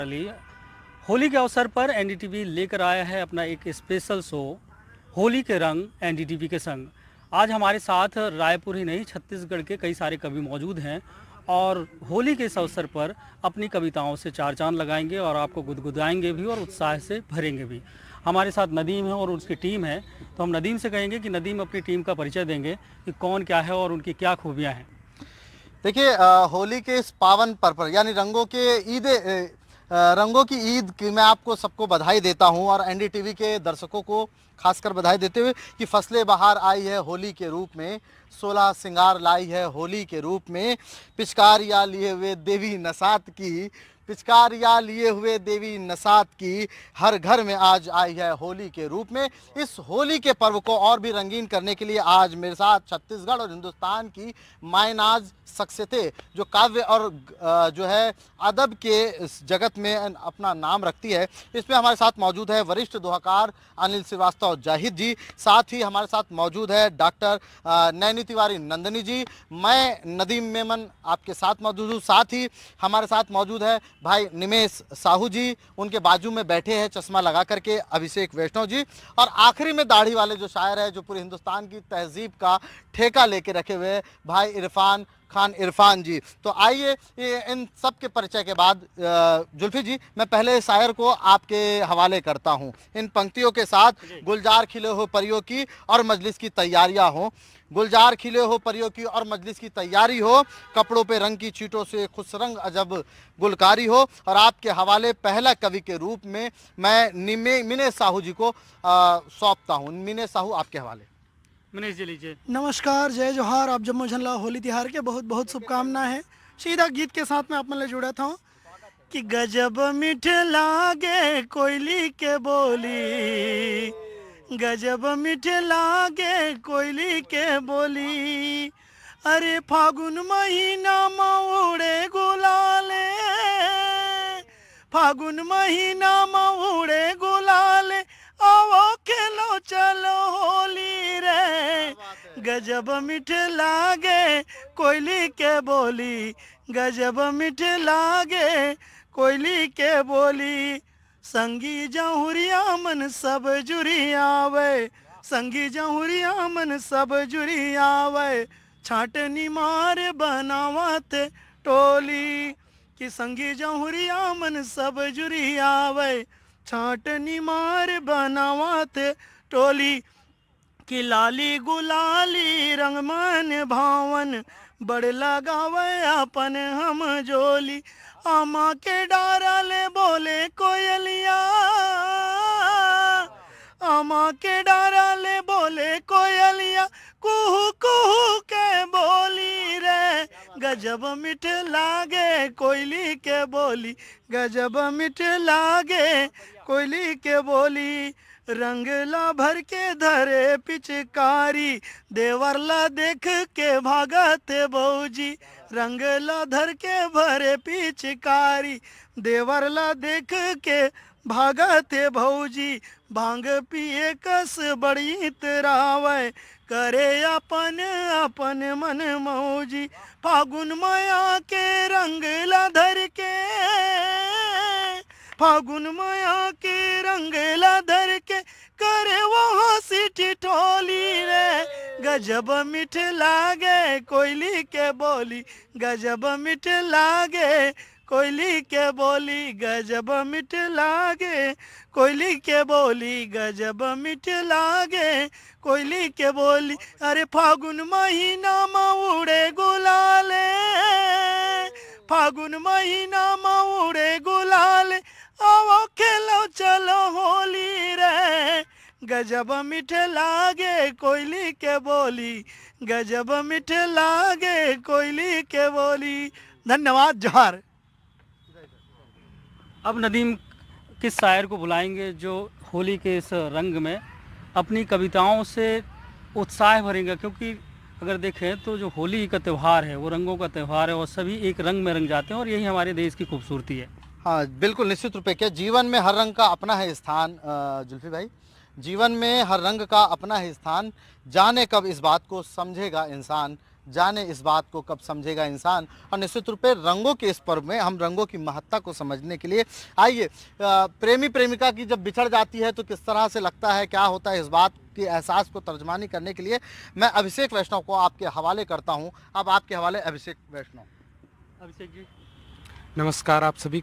अली, होली के अवसर पर एनडीटीवी लेकर आया है अपना एक स्पेशल शो होली के रंग एनडीटीवी के संग। आज हमारे साथ रायपुर ही नहीं छत्तीसगढ़ के कई सारे कवि मौजूद हैं और होली के इस अवसर पर अपनी कविताओं से चार चांद लगाएंगे और आपको गुदगुदाएंगे भी और उत्साह से भरेंगे भी। हमारे साथ नदीम है और उसकी टीम है, तो हम नदीम से कहेंगे कि नदीम अपनी टीम का परिचय देंगे कि कौन क्या है और उनकी क्या खूबियाँ हैं। देखिए, होली के इस पावन पर्व पर यानी रंगों की ईद की मैं आपको सबको बधाई देता हूं और एनडीटीवी के दर्शकों को खासकर बधाई देते हुए कि फसलें बाहर आई है होली के रूप में, 16 सिंगार लाई है होली के रूप में, पिचकारियाँ लिए हुए देवी नसात की, पिचकारियाँ लिए हुए देवी नसात की हर घर में आज आई है होली के रूप में। इस होली के पर्व को और भी रंगीन करने के लिए आज मेरे साथ छत्तीसगढ़ और हिंदुस्तान की मायनाज शख्सियतें जो काव्य और जो है अदब के इस जगत में अपना नाम रखती है, इसमें हमारे साथ मौजूद है वरिष्ठ दोहाकार अनिल श्रीवास्तव जाहिद जी, साथ ही हमारे साथ मौजूद है डॉक्टर नैनी तिवारी नंदनी जी, मैं नदीम मेमन आपके साथ मौजूद हूँ, साथ ही हमारे साथ मौजूद है भाई निमेश साहू जी, उनके बाजू में बैठे हैं चश्मा लगा करके अभिषेक वैष्णव जी, और आखिरी में दाढ़ी वाले जो शायर है जो पूरे हिंदुस्तान की तहजीब का ठेका लेके रखे हुए भाई इरफान खान इरफान जी। तो आइए इन सब के परिचय के बाद जुल्फी जी, मैं पहले शायर को आपके हवाले करता हूं। इन पंक्तियों के साथ गुलजार खिले हो परियों की और मजलिस की तैयारियां हो, गुलजार खिले हो परियों की और मजलिस की तैयारी हो, कपड़ों पे रंग की छींटों से खुशरंग अजब गुलकारी हो। और आपके हवाले पहला कवि के रूप में मैं मिने साहू जी को सौंपता हूँ। मिने साहू, आपके हवाले। मनीष जी लीजिए। नमस्कार, जय जोहार। आप जम्मू झंडा होली तिहार के बहुत बहुत शुभकामनाएं हैं। सीधा गीत के साथ मैं आप मन जुड़ा था कि गजब मीठ लागे कोयली के बोली, गजब मीठ लागे कोयली के बोली, अरे फागुन महीना में उड़े गुलाले, फागुन महीना में उड़े गुलाले, आओ खेलो चलो होली रे, गजब मीठ लागे कोयली के बोली, गजब मीठ लागे कोयली के बोली, संगी जहुरिया मन सब जुरी आवे, संगी जहुरिया मन सब जुरी आवे, छाटनी मार बनावत टोली, कि संगी जहुरिया मन सब जुरी आवे, छाटनी मार बनावत टोली, कि लाली गुलाली रंग मन भावन, बड़ लगावे अपन हम जोली, आमा के डारले बोले कोयलिया, आमा के डारले बोले कोयलिया, कुहू कुहू के बोली रे, गजब मीठ लागे कोयली के बोली, गजब मीठ लागे कोयली के बोली, रंगला भर के धरे पिचकारी, देवरला देख के भागत बौजी, रंगला धर के भरे पिचकारी, देवरला देख के भागत भौजी, भांग पिए कस बड़ी तरावे, करे अपन अपन मन मौजी, फागुन माया के रंगला धर के, फागुन माया के रंगला धर के, करे वो सीटी टोली रे, गजब मीठ लागे कोयली के बोली, गजब मीठ लागे कोयली के बोली, गजब मीठ लागे कोयली के बोली, गजब मीठ लागे कोयली के बोली, अरे फागुन महीना में उड़े गुलाले, फागुन महीना में उड़े गुलाले, आओ खेलो चलो होली रे, गजब मीठ लागे कोयली के बोली, गजब मीठ लागे कोयली के बोली। धन्यवाद, जोहार। अब नदीम किस शायर को बुलाएंगे जो होली के इस रंग में अपनी कविताओं से उत्साह भरेंगे, क्योंकि अगर देखें तो जो होली का त्यौहार है वो रंगों का त्यौहार है और सभी एक रंग में रंग जाते हैं और यही हमारे देश की खूबसूरती है। हाँ बिल्कुल, निश्चित रूप से जीवन में हर रंग का अपना है स्थान। जुल्फी भाई, जीवन में हर रंग का अपना है स्थान, जाने कब इस बात को समझेगा इंसान, जाने इस बात को कब समझेगा इंसान। और निश्चित रूप से रंगों के इस पर्व में हम रंगों की महत्ता को समझने के लिए आइए, प्रेमी प्रेमिका की जब बिछड़ जाती है तो किस तरह से लगता है, क्या होता है, इस बात के एहसास को तर्जमानी करने के लिए मैं अभिषेक वैष्णव को आपके हवाले करता हूं। अब आपके हवाले अभिषेक वैष्णव। अभिषेक जी, नमस्कार आप सभी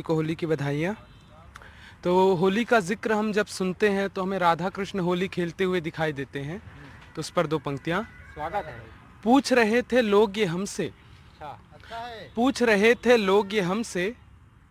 को होली की बधाइयाँ। तो होली का जिक्र हम जब सुनते हैं तो हमें राधा कृष्ण होली खेलते हुए दिखाई देते हैं। तो उस पर दो पंक्तियाँ। स्वागत है। पूछ रहे थे लोग ये हमसे, अच्छा है। पूछ रहे थे लोग ये हमसे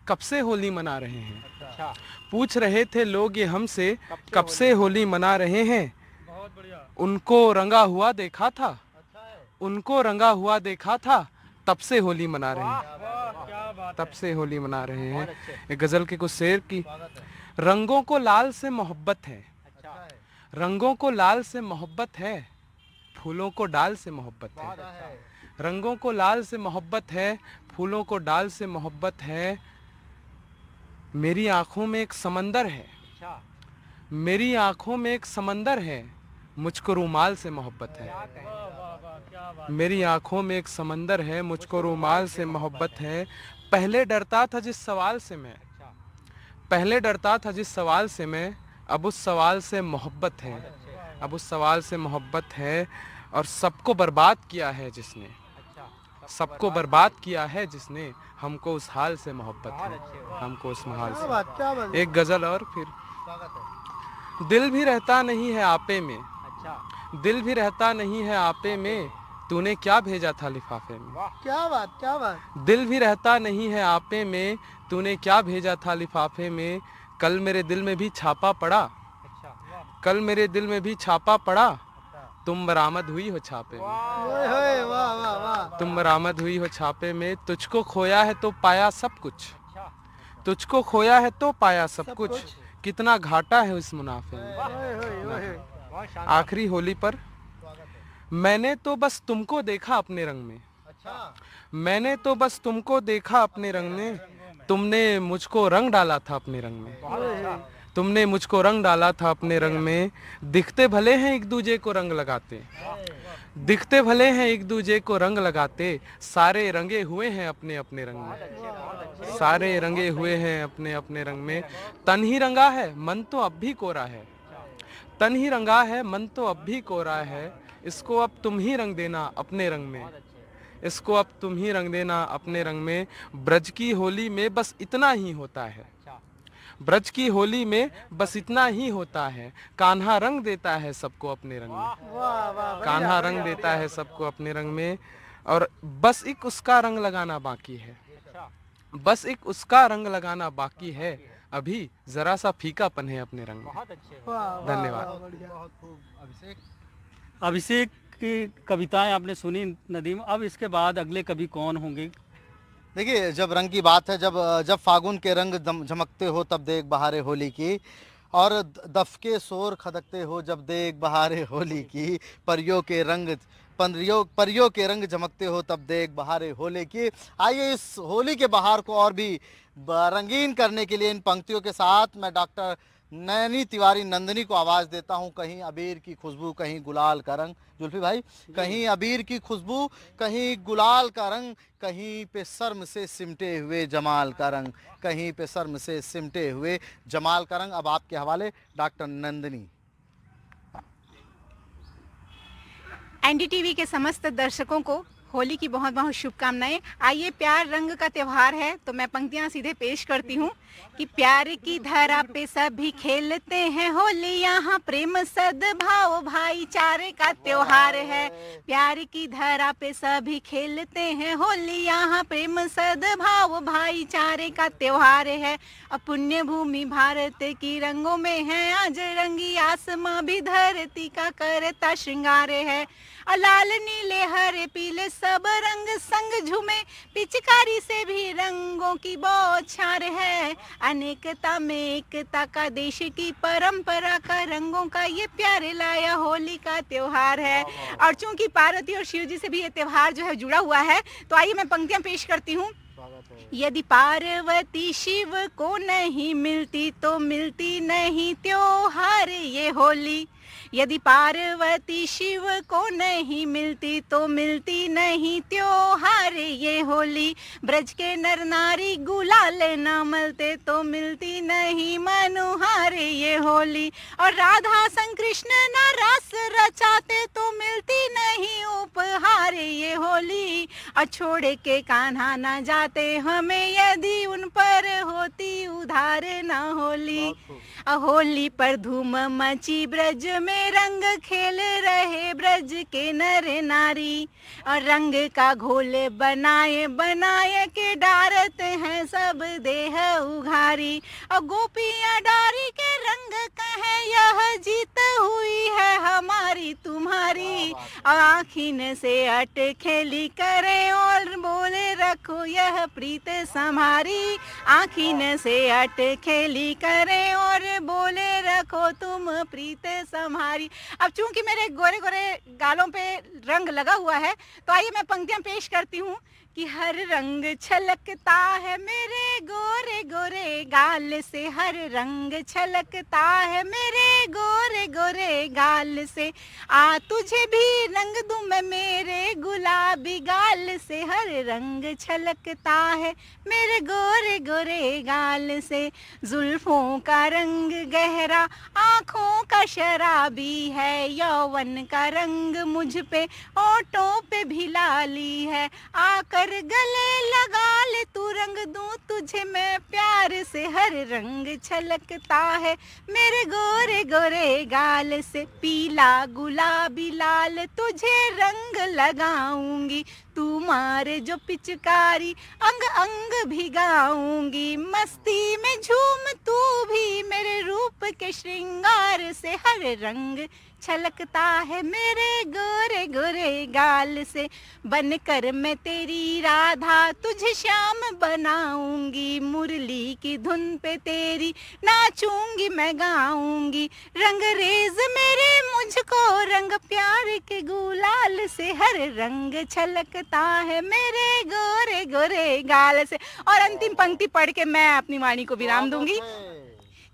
कब से होली मना रहे हैं। अच्छा, पूछ रहे थे लोग ये हमसे कब से होली मना रहे हैं। बहुत बढ़िया। उनको रंगा हुआ देखा था, अच्छा है। उनको रंगा हुआ देखा था, तब से होली मना रहे हैं। वाह, क्या बात तब से होली मना रहे हैं। अच्छे। एक गजल के कुछ शेर की। स्वागत है। रंगों को लाल से मोहब्बत है, अच्छा है। रंगों को लाल से मोहब्बत है, फूलों को डाल से मोहब्बत है। अच्छा है। रंगों को लाल से मोहब्बत है, फूलों को डाल से मोहब्बत है। मेरी आंखों में एक समंदर है, अच्छा, मेरी आंखों में एक समंदर है, मुझको रूमाल से मोहब्बत है। वाह वाह वाह, क्या बात। मेरी आंखों में एक समंदर है, मुझको रूमाल से मोहब्बत है। पहले डरता था जिस सवाल से मैं, अच्छा, पहले डरता था जिस सवाल से मैं, अब उस सवाल से मोहब्बत है, अब उस सवाल से मोहब्बत है। और सबको बर्बाद किया है जिसने, अच्छा, सबको बर्बाद किया है जिसने, हमको उस हाल से मोहब्बत बहुत है, अच्छे, वाह। हमको उस हाल क्या से। बात, क्या बात। एक गजल और फिर। स्वागत है। दिल भी रहता नहीं है आपे में, अच्छा, दिल भी रहता नहीं है आपे में, तूने क्या भेजा था लिफाफे में। वाह, क्या बात, क्या बात। दिल भी रहता नहीं है आपे में, तूने क्या भेजा था लिफाफे में। कल मेरे दिल में भी छापा पड़ा, अच्छा, वाह, कल मेरे दिल में भी छापा पड़ा, तुम बरामद हुई हो छापे में। ओए होए, वाह वाह वाह। तुम बरामद हुई हो छापे में। तुझको खोया है तो पाया सब कुछ, अच्छा, तुझको खोया है तो पाया सब कुछ, कितना घाटा है उस मुनाफे में। ओए होए, ओए। बहुत शानदार। आखिरी होली पर मैंने तो बस तुमको देखा अपने रंग में, अच्छा, मैंने तो बस तुमको देखा अपने रंग में, तुमने मुझको रंग डाला था अपने रंग में, बहुत अच्छा, तुमने मुझको रंग डाला था अपने रंग में। दिखते भले हैं एक दूजे को रंग लगाते, दिखते भले हैं एक दूजे को रंग लगाते, सारे रंगे हुए हैं अपने अपने रंग में, सारे रंगे हुए हैं अपने अपने रंग में। तन ही रंगा है मन तो अब भी कोरा है, तन ही रंगा है मन तो अब भी कोरा है, इसको अब तुम ही रंग देना अपने रंग में, इसको अब तुम ही रंग देना अपने रंग में। ब्रज की होली में बस इतना ही होता है, ब्रज की होली में बस इतना ही होता है, कान्हा रंग देता है सबको अपने रंग में, वाह वाह। कान्हा रंग देता है सबको अपने रंग में। और बस एक उसका रंग लगाना बाकी है, बस एक उसका रंग लगाना बाकी है, अभी जरा सा फीकापन है अपने रंग में। बहुत अच्छे। धन्यवाद। बहुत खूब अभिषेक। अभिषेक की कविताएं आपने सुनी नदीम, अब इसके बाद अगले कवि कौन होंगे? देखिए, जब रंग की बात है, जब फागुन के रंग झमकते हो तब देख बहारे होली की, और दफके शोर खदकते हो जब देख बहारे होली की, परियों के रंग झमकते हो तब देख बहारे होली की। आइए इस होली के बहार को और भी रंगीन करने के लिए इन पंक्तियों के साथ मैं डॉक्टर नैनी तिवारी नंदिनी को आवाज़ देता हूं। कहीं अबीर की खुशबू, कहीं गुलाल का रंग। जुल्फी भाई, कहीं अबीर की खुशबू, कहीं गुलाल का रंग, कहीं पे शर्म से सिमटे हुए जमाल का रंग, कहीं पे शर्म से सिमटे हुए जमाल का रंग। अब आपके हवाले डॉक्टर नंदिनी। एनडीटीवी के समस्त दर्शकों को होली की बहुत बहुत शुभकामनाएं। आइए, प्यार रंग का त्योहार है तो मैं पंक्तियां सीधे पेश करती हूँ कि प्यार की धरा पे सभी खेलते हैं होली, यहाँ प्रेम सद्भाव भाईचारे का त्योहार है। प्यार की धरा पे सभी खेलते हैं होली, यहाँ प्रेम सद्भाव भाईचारे का त्योहार है। अब पुण्य भूमि भारत की रंगों में है आज रंगी, आसमां भी धरती का करता श्रृंगार है। लाल नीले हरे पीले सब रंग संग झूमे, पिचकारी से भी रंगों की बौछार है। अनेकता में एकता का देश की परंपरा का रंगों का ये प्यारे लाया होली का त्योहार है। और चूंकि पार्वती और शिव जी से भी ये त्योहार जो है जुड़ा हुआ है, तो आइए मैं पंक्तियां पेश करती हूँ। यदि पार्वती शिव को नहीं मिलती तो मिलती नहीं त्योहार ये होली, यदि पार्वती शिव को नहीं मिलती तो मिलती नहीं त्योहार ये होली। ब्रज के नर नारी गुलाल न मलते तो मिलती नहीं मनोहार ये होली। और राधा संग कृष्ण न रस रचाते तो मिलती नहीं उपहार ये होली। और छोड़ के कान्हा न जाते हमें यदि उन पर होती उधार न होली। होली पर धूम मची ब्रज में रंग खेल रहे ब्रज के नर नारी। और रंग का घोल बनाए बनाए के डारते हैं सब देह उघारी। और गोपियां डारी के रंग कहे यह जीत हुई है हमारी तुम्हारी। और आखिन से अट खेली करे और बोले रखो यह प्रीत सम्हारी। आखिन से अट खेली करे और बोले रखो तुम प्रीत सम्हारी। अब चूंकि मेरे गोरे गोरे गालों पे रंग लगा हुआ है तो आइए मैं पंक्तियां पेश करती हूँ कि हर रंग छलकता है मेरे गोरे गोरे गाल से। हर रंग छलकता है मेरे गोरे गोरे गाल से। आ तुझे भी रंग दूं मैं मेरे गुलाबी गाल से। हर रंग छलकता है मेरे गोरे गोरे गाल से। जुल्फों का रंग गहरा आँखों का शराबी है। यौवन का रंग मुझ पे होठों पे भी लाली है। आकर गले लगा ले तू रंग दूं तुझे मैं प्यार से। हर रंग छलकता है मेरे गोरे गोरे गाल से। पीला गुलाबी लाल तुझे रंग लगाऊंगी। तू मारे जो पिचकारी अंग अंग भिगाऊंगी। मस्ती में झूम तू भी मेरे रूप के श्रृंगार से। हर रंग छलकता है मेरे गोरे गोरे गाल से। बनकर मैं तेरी राधा तुझे श्याम बनाऊंगी। मुरली की धुन पे तेरी नाचूंगी मैं गाऊंगी। रंग रेज मेरे मुझको रंग प्यार के गुलाल से। हर रंग छलकता है मेरे गोरे गोरे गाल से। और अंतिम पंक्ति पढ़ के मैं अपनी वाणी को विराम दूंगी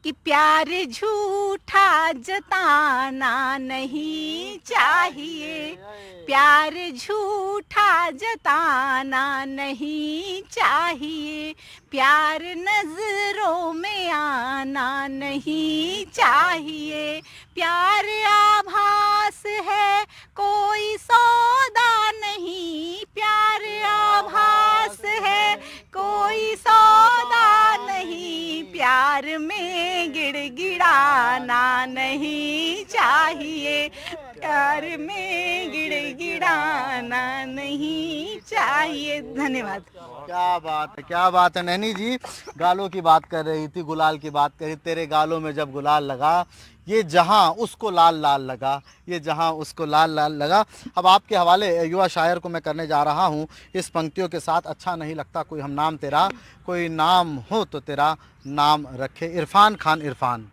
कि प्यार झूठा जताना नहीं चाहिए। प्यार झूठा जताना नहीं चाहिए। प्यार नजरों में आना नहीं चाहिए। प्यार आभास है कोई सौदा नहीं। प्यार आभास है कोई सौदा नहीं। प्यार में गिड़गिड़ाना नहीं चाहिए। प्यार में गिड़गिड़ाना नहीं चाहिए। धन्यवाद। क्या बात है नैनी जी। गालों की बात कर रही थी, गुलाल की बात कर रही। तेरे गालों में जब गुलाल लगा ये जहां उसको लाल लाल लगा। ये जहां उसको लाल लाल लगा। अब आपके हवाले युवा शायर को मैं करने जा रहा हूं इस पंक्तियों के साथ। अच्छा नहीं लगता कोई हम नाम तेरा, कोई नाम हो तो तेरा नाम रखे। इरफान खान इरफान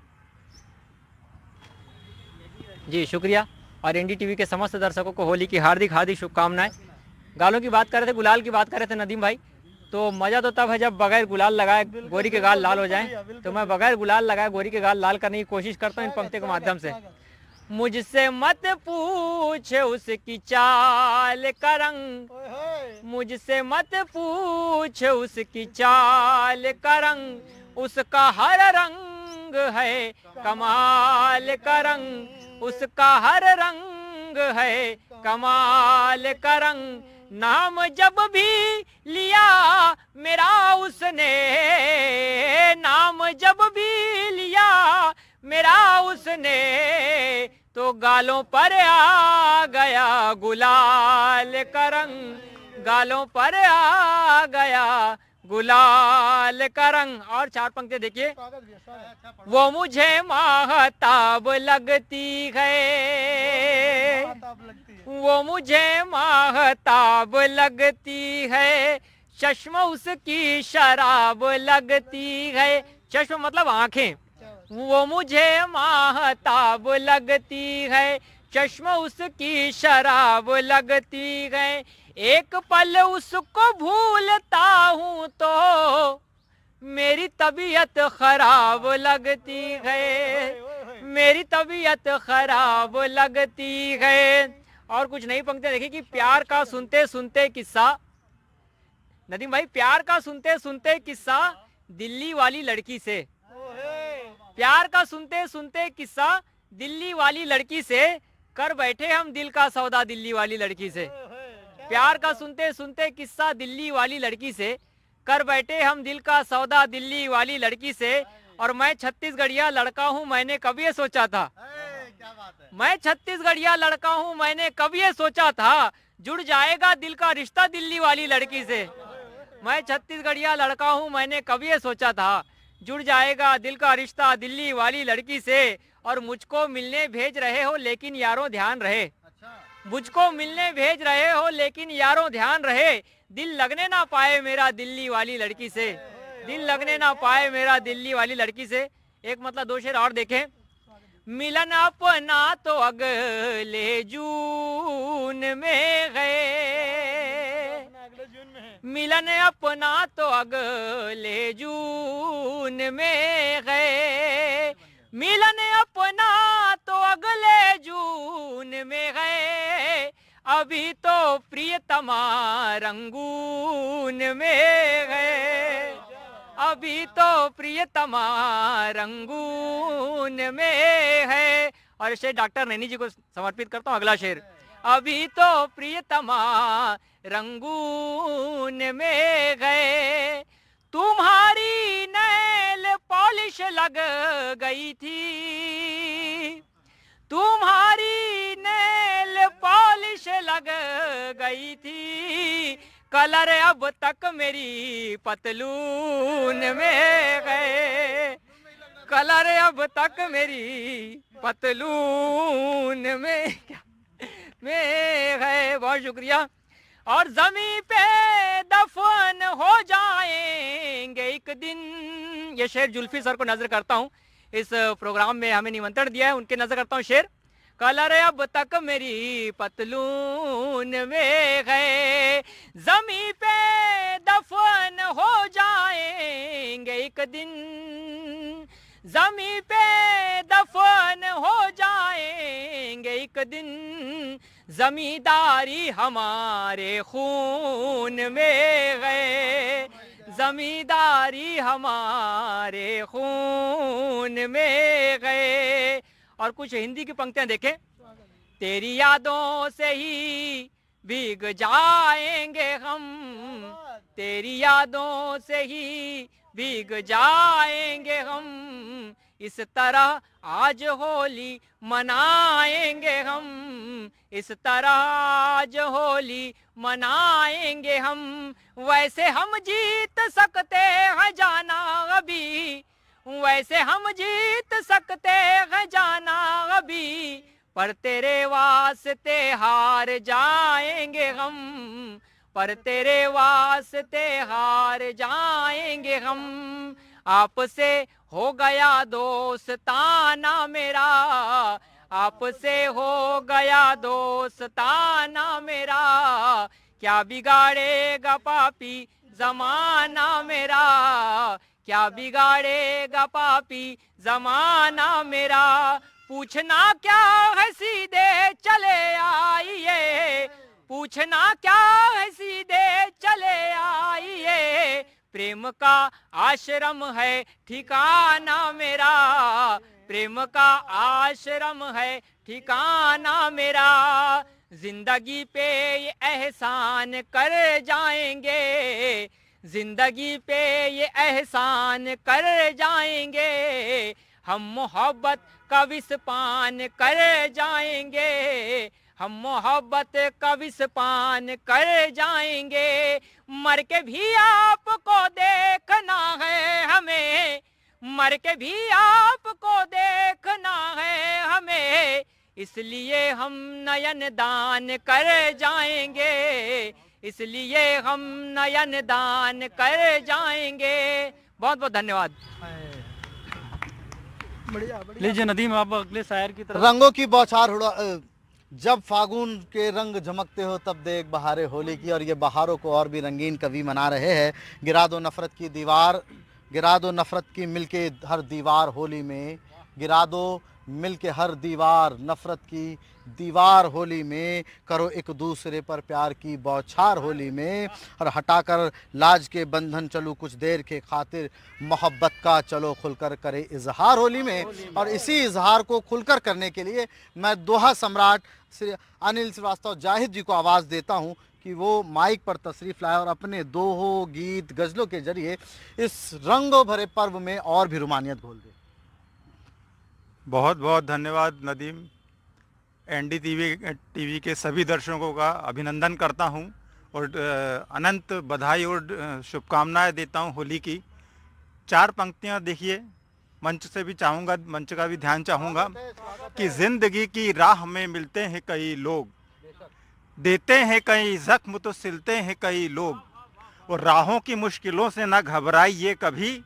जी शुक्रिया। और एनडीटीवी के समस्त दर्शकों को होली की हार्दिक हार्दिक शुभकामनाएं। गालों की बात कर रहे थे, गुलाल की बात कर रहे थे नदीम भाई। तो मज़ा तो तब है जब बगैर गुलाल लगाए गोरी के गाल लाल हो जाएं। तो मैं बगैर गुलाल लगाए गोरी के गाल लाल करने की कोशिश करता हूँ इन पंक्ति के माध्यम से। मुझसे मत पूछ उसकी चाल का रंग। मुझसे मत पूछ उसकी चाल का रंग। उसका हर रंग है कमाल का रंग। उसका हर रंग है कमाल का रंग। नाम जब भी लिया मेरा उसने। नाम जब भी लिया मेरा उसने तो गालों पर आ गया गुलाल का रंग। गालों पर आ गया गुलाल का रंग। और चार पंक्ति देखिए। वो मुझे माहताब लगती है। वो मुझे माहताब लगती है। चश्मा उसकी शराब लगती है। चश्मा मतलब आंखें। वो मुझे माहताब लगती है। चश्मा उसकी शराब लगती है। एक पल उसको भूलता हूँ तो मेरी तबीयत खराब लगती है। मेरी तबीयत खराब लगती है। और कुछ नई पंक्तियां देखिए कि प्यार का सुनते सुनते किस्सा, नदीम भाई, प्यार का सुनते सुनते किस्सा दिल्ली वाली लड़की से, प्यार का सुनते सुनते किस्सा दिल्ली वाली लड़की से, कर बैठे हम दिल का सौदा दिल्ली वाली लड़की से। प्यार का सुनते सुनते किस्सा दिल्ली वाली लड़की से, कर बैठे हम दिल का सौदा दिल्ली वाली लड़की से। और मैं छत्तीसगढ़िया लड़का हूँ, मैंने कभी ये सोचा था, मैं छत्तीसगढ़िया लड़का हूँ, मैंने कभी ये सोचा था, जुड़ जाएगा दिल का रिश्ता दिल्ली वाली लड़की से। मैं छत्तीसगढ़िया लड़का हूँ, मैंने कभी ये सोचा था, जुड़ जाएगा दिल का रिश्ता दिल्ली वाली लड़की से। और मुझको मिलने भेज रहे हो लेकिन यारों ध्यान रहे, मुझको मिलने भेज रहे हो लेकिन यारों ध्यान रहे, दिल लगने ना पाए मेरा दिल्ली वाली लड़की से, दिल लगने ना पाए मेरा दिल्ली वाली लड़की से। एक मतलब दो शेर और देखें। मिलन अपना तो अगले जून में गए, मिलन अपना तो अगले जून में गए, मिलन अपना तो अगले जून में गए, अभी तो प्रियतमा रंगून में गए, अभी तो प्रियतमा रंगून में है। और शेर डॉक्टर नैनी जी को समर्पित करता हूँ, अगला शेर। अभी तो प्रियतमा रंगून में गए, तुम्हारी नैल पॉलिश लग गई थी, तुम्हारी नैल पॉलिश लग गई थी, कलर अब तक मेरी पतलून में गए, कलर अब तक मेरी पतलून में गए। बहुत शुक्रिया। और जमीन पे दफन हो जाएंगे एक दिन, ये शेर जुल्फी सर को नजर करता हूँ, इस प्रोग्राम में हमें निमंत्रण दिया है, उनके नजर करता हूँ शेर। कलर अब तक मेरी पतलून में गए, जमीन पे दफन हो जाएंगे एक दिन, जमीन पे दफन हो जाएंगे एक दिन, जमींदारी हमारे खून में गए, जमींदारी हमारे खून में गए। और कुछ हिंदी की पंक्तियां देखें। तेरी यादों से ही भीग जाएंगे हम, तेरी यादों से ही भीग जाएंगे हम, इस तरह आज होली मनाएंगे हम, इस तरह आज होली मनाएंगे हम, वैसे हम जीत सकते हैं जाना अभी, वैसे हम जीत सकते हैं जाना अभी, पर तेरे वास्ते हार जाएंगे हम, पर तेरे वास्ते हार जाएंगे हम। आपसे हो गया दोस्ताना मेरा, आपसे हो गया दोस्ताना मेरा, क्या बिगाड़ेगा पापी जमाना मेरा, क्या बिगाड़ेगा पापी जमाना मेरा, पूछना क्या है सीधे चले आइए, पूछना क्या है सीधे चले आइए, प्रेम का आश्रम है ठिकाना मेरा, प्रेम का आश्रम है ठिकाना मेरा, जिंदगी पे ये एहसान कर जाएंगे, जिंदगी पे ये एहसान कर जाएंगे, हम मोहब्बत का विषपान कर जाएंगे, हम मोहब्बत का विषपान कर जाएंगे, मर के भी आपको देखना है हमें, मर के भी आपको देखना है हमें, इसलिए हम नयन दान कर जाएंगे, इसलिए हम नयन दान कर जाएंगे। बहुत बहुत धन्यवाद। लीजिए नदीम, आप अगले शायर की तरफ। रंगों की बौछार हुआ, जब फागुन के रंग झमकते हो तब देख बहारे होली की, और ये बहारों को और भी रंगीन कवि मना रहे हैं। गिरा दो नफरत की दीवार, गिरा दो नफरत की मिलके हर दीवार होली में, गिरा दो मिल के हर दीवार नफरत की दीवार होली में, करो एक दूसरे पर प्यार की बौछार होली में, और हटाकर लाज के बंधन चलो कुछ देर के खातिर, मोहब्बत का चलो खुलकर करे इजहार होली में। और इसी इजहार को खुलकर करने के लिए मैं दोहा सम्राट श्री अनिल श्रीवास्तव जाहिद जी को आवाज़ देता हूं कि वो माइक पर तशरीफ़ लाए और अपने दोहों, गीत, गज़लों के जरिए इस रंगों भरे पर्व में और भी रुमानियत घोल दे। बहुत बहुत धन्यवाद नदीम। एनडीटीवी के सभी दर्शकों का अभिनंदन करता हूं और अनंत बधाई और शुभकामनाएं देता हूं होली की। 4 पंक्तियां देखिए, मंच से भी चाहूँगा, मंच का भी ध्यान चाहूँगा कि जिंदगी की राह में मिलते हैं कई लोग, देते हैं कई जख्म तो सिलते हैं कई लोग, और राहों की मुश्किलों से ना घबराइए कभी,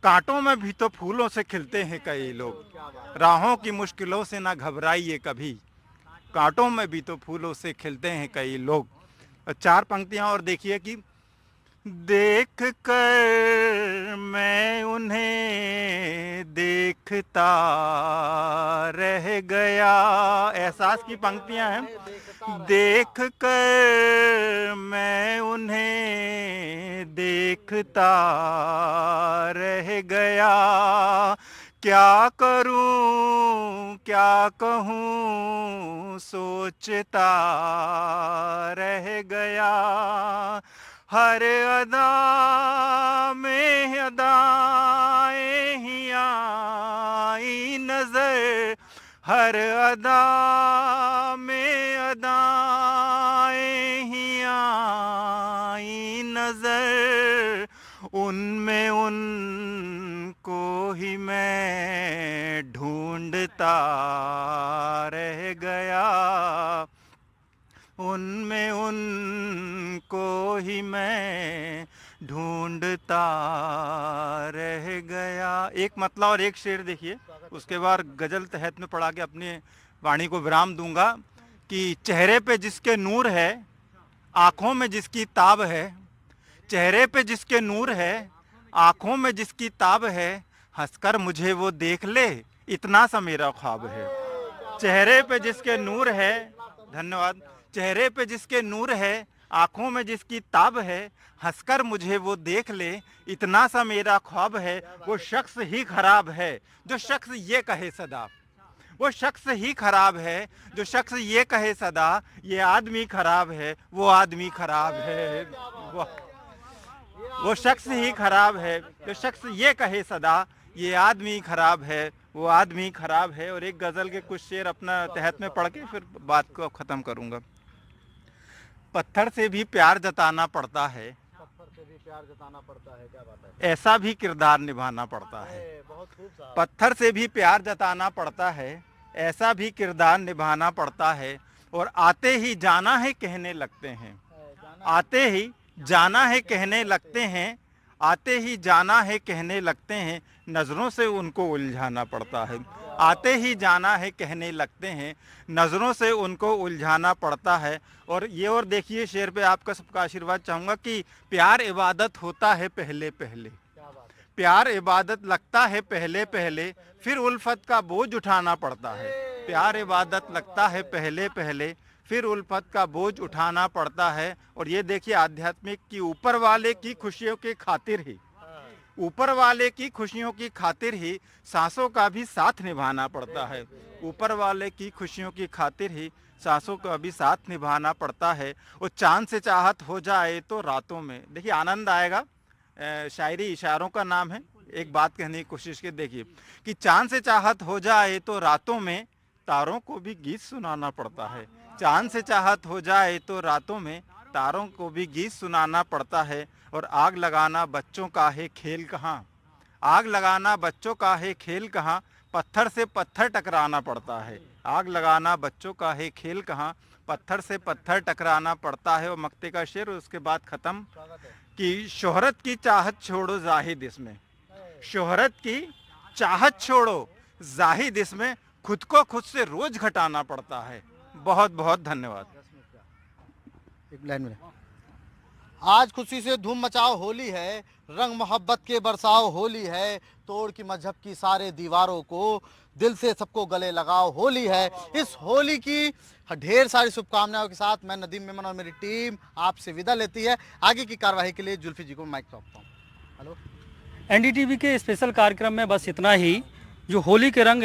कांटों में भी तो फूलों से खिलते हैं कई लोग। राहों की मुश्किलों से ना घबराइए कभी, कांटों में भी तो फूलों से खिलते हैं कई लोग। 4 पंक्तियां और देखिए कि देख कर मैं उन्हें देखता रह गया, एहसास की पंक्तियां हैं। देख कर मैं उन्हें देखता रह गया, क्या करूं क्या कहूं सोचता रह गया, हर अदा में अदाएं ही आई नजर, हर अदा में अदाएं ही आई नजर, उनमें उनको ही मैं ढूंढता रह गया, उनमें उनको ही मैं ढूंढता रह गया। एक मतला और एक शेर देखिए, उसके बाद गजल तहत में पढ़ा के अपनी वाणी को विराम दूंगा कि चेहरे पे जिसके नूर है, आँखों में जिसकी ताब है, चेहरे पे जिसके नूर है, आँखों में जिसकी ताब है, हंसकर मुझे वो देख ले, इतना सा मेरा ख्वाब है। चेहरे पे जिसके नूर है, धन्यवाद, चेहरे पे जिसके नूर है, आँखों में जिसकी ताब है, हंसकर मुझे वो देख ले, इतना सा मेरा ख्वाब है। वो शख्स ही खराब है जो शख्स ये कहे सदा, वो शख्स ही खराब है जो शख्स ये कहे सदा, ये आदमी खराब है वो आदमी खराब है। वो शख्स ही खराब है जो शख्स ये कहे सदा, ये आदमी खराब है वो आदमी खराब है। और एक गज़ल के कुछ शेर अपना तहत में पढ़ के फिर बात को ख़त्म करूँगा। पत्थर से भी प्यार जताना पड़ता है, प्यार जताना पड़ता है, क्या बात है, ऐसा भी किरदार निभाना पड़ता है। पत्थर से भी प्यार जताना पड़ता है, ऐसा भी किरदार निभाना पड़ता है। और आते ही जाना है कहने लगते हैं, आते ही जाना है कहने लगते हैं, आते ही जाना है कहने लगते हैं, नज़रों से उनको उलझाना पड़ता है। आते ही जाना है कहने लगते हैं, नज़रों से उनको उलझाना पड़ता है। और ये और देखिए शेर पे आपका सबका आशीर्वाद चाहूँगा कि प्यार इबादत होता है पहले पहले, प्यार इबादत लगता है पहले पहले, फिर उल्फत का बोझ उठाना पड़ता है। प्यार इबादत लगता है पहले पहले, फिर उल्फत का बोझ उठाना पड़ता है। और ये देखिए आध्यात्मिक की ऊपर वाले की खुशियों की खातिर ही, ऊपर वाले की खुशियों की खातिर ही सांसों का भी साथ निभाना पड़ता है। ऊपर वाले की खुशियों की खातिर ही सांसों का भी साथ निभाना पड़ता है। और चांद से चाहत हो जाए तो रातों में, देखिए आनंद आएगा, शायरी इशारों का नाम है। एक बात कहने की कोशिश की देखिए कि चांद से चाहत हो जाए तो रातों में, तारों को भी गीत सुनाना पड़ता है। चांद से चाहत हो जाए तो रातों में, तारों को भी गीत सुनाना पड़ता है। और आग लगाना बच्चों का है खेल कहाँ, आग लगाना बच्चों का है खेल कहाँ, पत्थर से पत्थर टकराना पड़ता है। आग लगाना बच्चों का है खेल कहाँ, पत्थर से पत्थर टकराना पड़ता है। और मक्ते का शेर उसके बाद ख़त्म कि शोहरत की चाहत छोड़ो जाहिद इसमें, शोहरत की चाहत छोड़ो जाहिद इसमें, खुद को खुद से रोज घटाना पड़ता है। बहुत बहुत धन्यवाद। एक लाइन में आज खुशी से धूम मचाओ होली है, रंग मोहब्बत के बरसाओ होली है, तोड़ की मजहब की सारे दीवारों को, दिल से सबको गले लगाओ होली है। इस होली की ढेर सारी शुभकामनाओं के साथ मैं नदीम मेमन और मेरी टीम आपसे विदा लेती है। आगे की कार्यवाही के लिए जुल्फी जी को माइक सौंपता हूँ। हेलो। एनडीटीवी के स्पेशल कार्यक्रम में बस इतना ही। जो होली के रंग